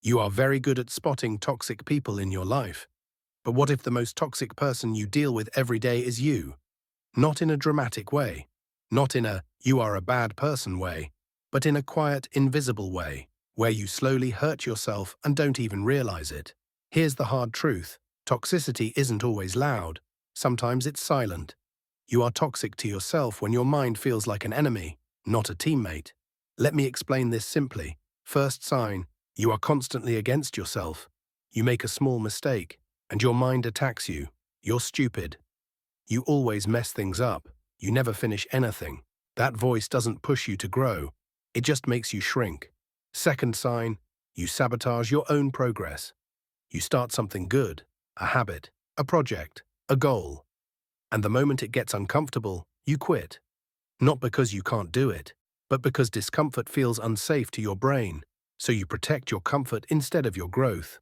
You are very good at spotting toxic people in your life. But what if the most toxic person you deal with every day is you? Not in a dramatic way, not in a "you are a bad person" way, but in a quiet, invisible way, where you slowly hurt yourself and don't even realize it. Here's the hard truth. Toxicity isn't always loud. Sometimes it's silent. You are toxic to yourself when your mind feels like an enemy, not a teammate. Let me explain this simply. First sign, you are constantly against yourself. You make a small mistake, and your mind attacks you. You're stupid. You always mess things up. You never finish anything. That voice doesn't push you to grow. It just makes you shrink. Second sign, you sabotage your own progress. You start something good, a habit, a project, a goal. And the moment it gets uncomfortable, you quit. Not because you can't do it, but because discomfort feels unsafe to your brain, so you protect your comfort instead of your growth.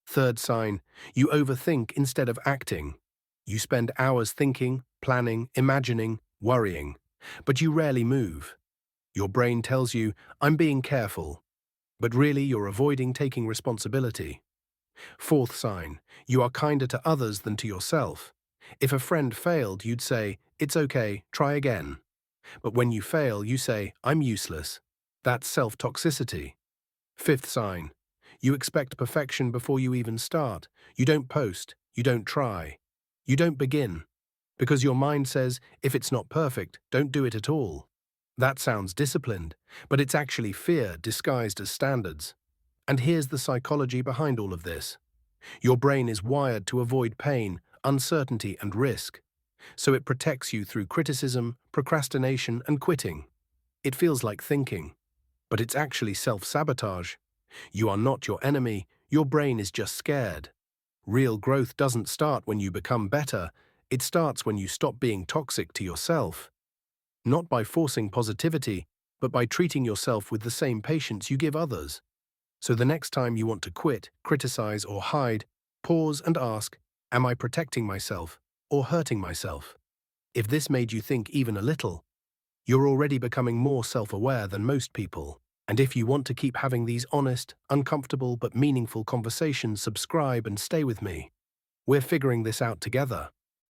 Third sign, you overthink instead of acting. You spend hours thinking, planning, imagining, worrying, but you rarely move. Your brain tells you, "I'm being careful," but really you're avoiding taking responsibility. Fourth sign, you are kinder to others than to yourself. If a friend failed, you'd say, "It's okay, try again." But when you fail, you say, "I'm useless." That's self-toxicity. Fifth sign, you expect perfection before you even start. You don't post, you don't try, you don't begin. Because your mind says, if it's not perfect, don't do it at all. That sounds disciplined, but it's actually fear disguised as standards. And here's the psychology behind all of this. Your brain is wired to avoid pain, uncertainty, and risk. So it protects you through criticism, procrastination, and quitting. It feels like thinking, but it's actually self-sabotage. You are not your enemy, your brain is just scared. Real growth doesn't start when you become better, it starts when you stop being toxic to yourself. Not by forcing positivity, but by treating yourself with the same patience you give others. So the next time you want to quit, criticize, or hide, pause and ask, am I protecting myself or hurting myself? If this made you think even a little, you're already becoming more self-aware than most people. And if you want to keep having these honest, uncomfortable but meaningful conversations, subscribe and stay with me. We're figuring this out together.